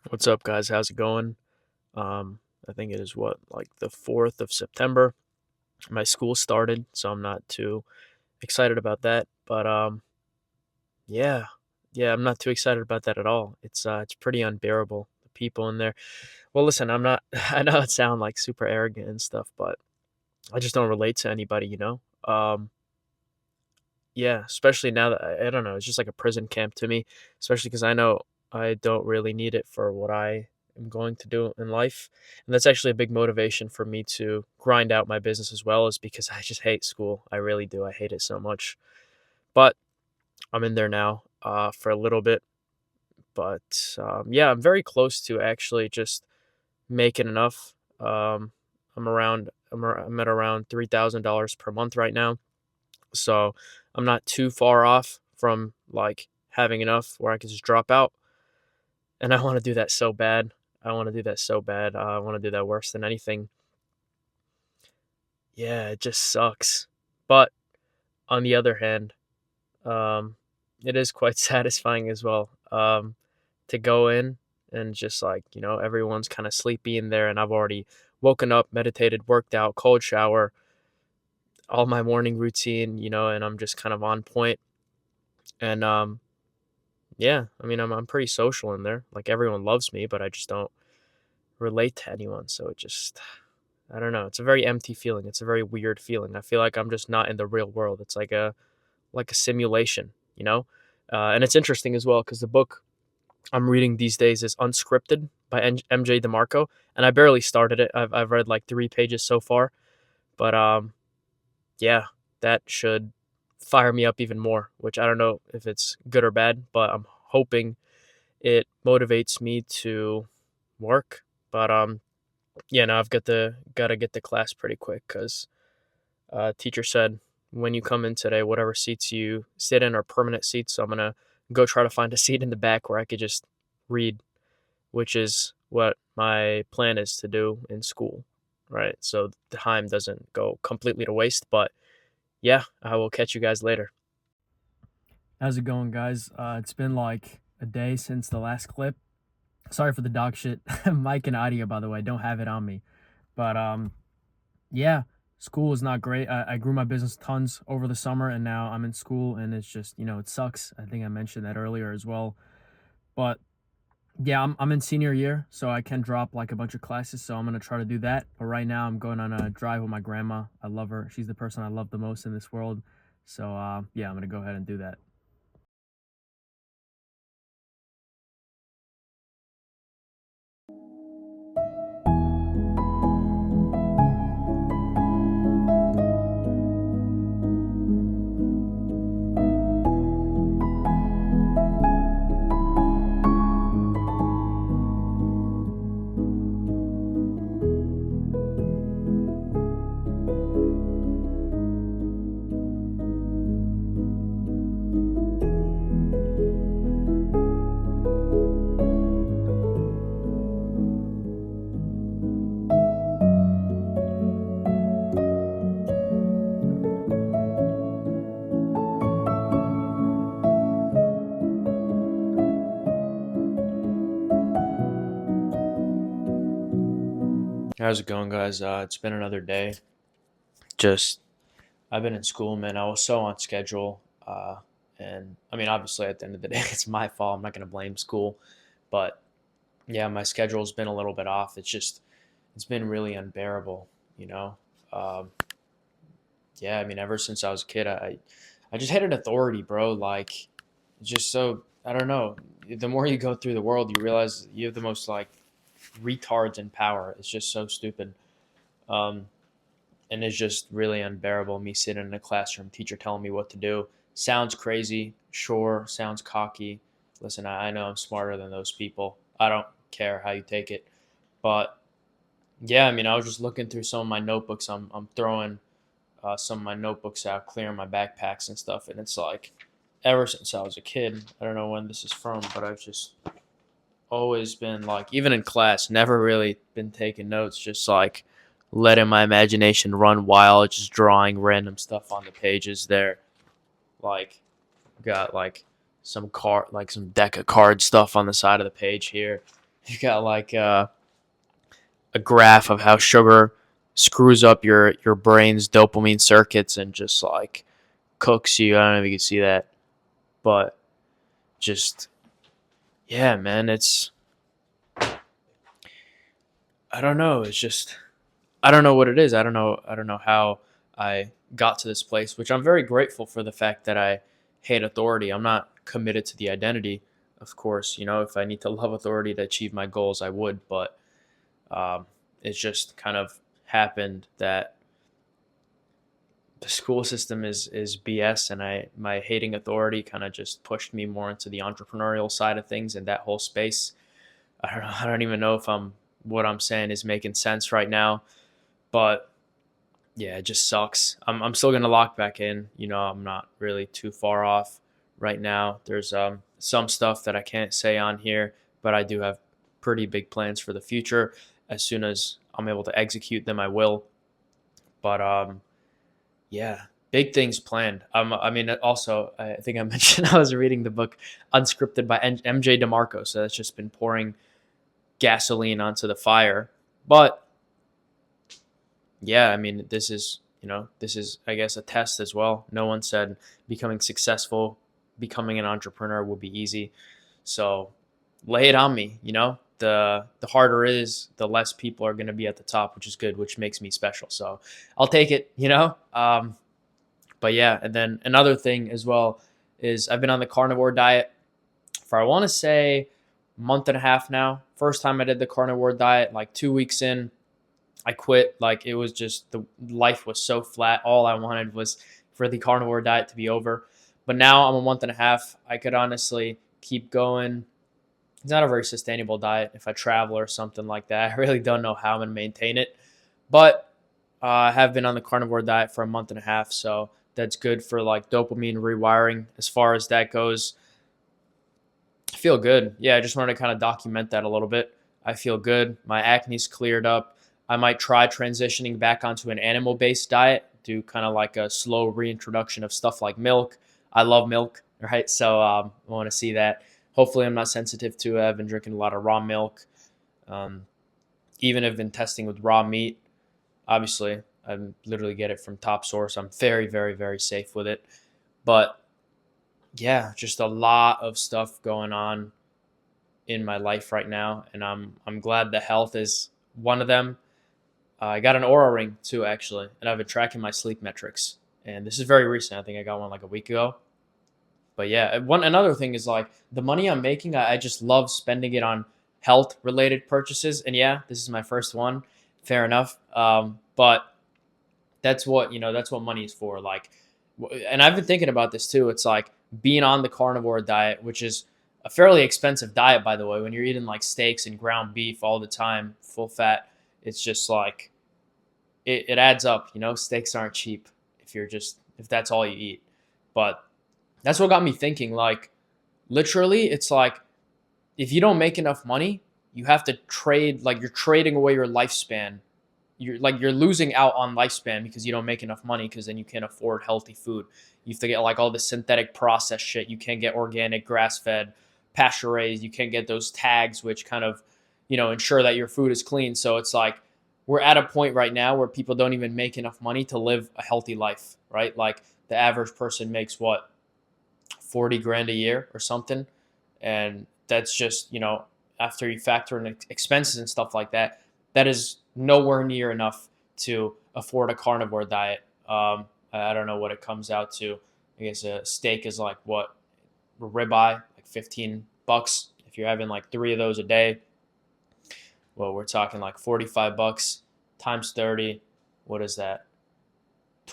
What's up, guys? How's it going? I think it is like the 4th of September. My school started, so I'm not too excited about that. But yeah, yeah, I'm not too excited about that at all. It's pretty unbearable. The people in there. Well, listen, I'm not. I know it sounds like super arrogant and stuff, but I just don't relate to anybody. Yeah, especially now that I don't know. It's just like a prison camp to me, especially because I know I don't really need it for what I am going to do in life. And that's actually a big motivation for me to grind out my business as well, is because I just hate school. I really do. I hate it so much. But I'm in there now for a little bit. But yeah, I'm very close to actually just making enough. I'm at around $3,000 per month right now, so I'm not too far off from like having enough where I can just drop out. And I want to do that so bad. I want to do that so bad. I want to do that worse than anything. Yeah, it just sucks. But on the other hand, um, it is quite satisfying as well, to go in and just everyone's kind of sleepy in there, and I've already woken up, meditated, worked out, cold shower, all my morning routine, and I'm just kind of on point. And yeah, I mean, I'm pretty social in there. Like, everyone loves me, but I just don't relate to anyone. So it just, I don't know. It's a very empty feeling. It's a very weird feeling. I feel like I'm just not in the real world. It's like a simulation. And it's interesting as well because the book I'm reading these days is Unscripted by MJ DeMarco, and I barely started it. I've read like 3 pages so far, but yeah, that should fire me up even more. Which I don't know if it's good or bad, but I'm hoping it motivates me to work. But yeah, no, I've gotta get to class pretty quick because teacher said when you come in today, whatever seats you sit in are permanent seats. So I'm gonna go try to find a seat in the back where I could just read, which is what my plan is to do in school, right? So the time doesn't go completely to waste. But yeah, I will catch you guys later. How's it going, guys? It's been like a day since the last clip. Sorry for the dog shit. Mic and audio, by the way, don't have it on me. But yeah, school is not great. I grew my business tons over the summer, and now I'm in school, and it's just it sucks. I think I mentioned that earlier as well. But yeah, I'm in senior year, so I can drop like a bunch of classes. So I'm gonna try to do that. But right now, I'm going on a drive with my grandma. I love her. She's the person I love the most in this world. So yeah, I'm gonna go ahead and do that. How's it going, guys? It's been another day. Just I've been in school, man. I was so on schedule, and I mean, obviously, at the end of the day, it's my fault. I'm not gonna blame school, but yeah, my schedule's been a little bit off. It's been really unbearable, you know. Um, yeah, I mean, ever since I was a kid, I just hated authority, bro. Like, it's just so I don't know. The more you go through the world, you realize you have the most like retards in power. It's just so stupid. Um, and it's just really unbearable. Me sitting in a classroom, teacher telling me what to do. Sounds crazy, sure. Sounds cocky. Listen, I know I'm smarter than those people. I don't care how you take it, but yeah, I mean, I was just looking through some of my notebooks. I'm throwing some of my notebooks out, clearing my backpacks and stuff, and it's like ever since I was a kid. I don't know when this is from, but I've just always been like, even in class, never really been taking notes, just like letting my imagination run wild, just drawing random stuff on the pages there. Like, got like some card, like some deck of card stuff on the side of the page here. you got like a graph of how sugar screws up your brain's dopamine circuits and just like cooks you. I don't know if you can see that, but just yeah, man, it's I don't know. It's just I don't know what it is. I don't know how I got to this place, which I'm very grateful for the fact that I hate authority. I'm not committed to the identity. Of course, if I need to love authority to achieve my goals, I would, but um, it's just kind of happened that the school system is BS, and my hating authority kind of just pushed me more into the entrepreneurial side of things and that whole space. I don't know. I don't even know if what I'm saying is making sense right now, but yeah, it just sucks. I'm still gonna lock back in. I'm not really too far off right now. There's some stuff that I can't say on here, but I do have pretty big plans for the future. As soon as I'm able to execute them, I will. But yeah, big things planned. I mean, also, I think I mentioned I was reading the book Unscripted by MJ DeMarco, so that's just been pouring gasoline onto the fire. But yeah, I mean, this is I guess a test as well. No one said becoming successful, becoming an entrepreneur will be easy. So lay it on me. The harder it is, the less people are going to be at the top, which is good, which makes me special. So I'll take it. But yeah, and then another thing as well is I've been on the carnivore diet for I want to say month and a half now. First time I did the carnivore diet, like 2 weeks in, I quit. Like it was just the life was so flat. All I wanted was for the carnivore diet to be over. But now I'm a month and a half. I could honestly keep going. It's not a very sustainable diet if I travel or something like that. I really don't know how I'm going to maintain it. But I have been on the carnivore diet for a month and a half. So that's good for like dopamine rewiring as far as that goes. I feel good. Yeah, I just wanted to kind of document that a little bit. I feel good. My acne's cleared up. I might try transitioning back onto an animal based diet, do kind of like a slow reintroduction of stuff like milk. I love milk, right? So I want to see that. Hopefully, I'm not sensitive to it. I've been drinking a lot of raw milk. Um, Even have been testing with raw meat. Obviously, I literally get it from Top Source. I'm very, very, very safe with it. But yeah, just a lot of stuff going on in my life right now, and I'm glad the health is one of them. I got an Aura ring too, actually, and I've been tracking my sleep metrics. And this is very recent. I think I got one like a week ago. But yeah, one another thing is like the money I'm making, I just love spending it on health related purchases. And yeah, this is my first one. Fair enough. But that's what money is for. Like, and I've been thinking about this too. It's like being on the carnivore diet, which is a fairly expensive diet, by the way. When you're eating like steaks and ground beef all the time, full fat, it's just like it adds up. Steaks aren't cheap if that's all you eat. But that's what got me thinking. Like, literally, it's like if you don't make enough money, you have to trade. Like, you're trading away your lifespan. You're losing out on lifespan because you don't make enough money because then you can't afford healthy food. You have to get like all the synthetic processed shit. You can't get organic, grass fed, pasture raised. You can't get those tags which kind of ensure that your food is clean. So it's like we're at a point right now where people don't even make enough money to live a healthy life, right? Like the average person makes what 40 grand a year or something, and that's just after you factor in expenses and stuff like that, that is nowhere near enough to afford a carnivore diet. I don't know what it comes out to. I guess a steak is like what a ribeye, like $15 if you're having like three of those a day. Well, we're talking like $45 times 30. What is that?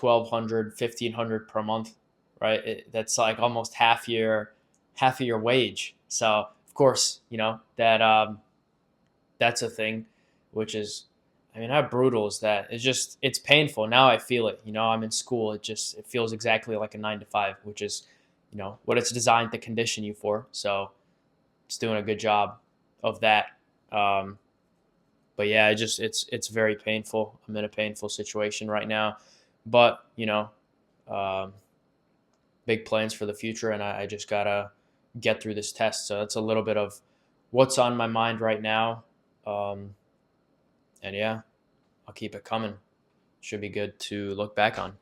1,200, 1,500 per month, right? That's like almost half of your wage. So of course, that's a thing, which is, I mean, how brutal is that? It's painful. Now I feel it. I'm in school. It feels exactly like a 9 to 5, which is, what it's designed to condition you for. So it's doing a good job of that. Um, but yeah, it's very painful. I'm in a painful situation right now, but um, big plans for the future, and I just gotta get through this test. So that's a little bit of what's on my mind right now. Um, and yeah, I'll keep it coming. Should be good to look back on.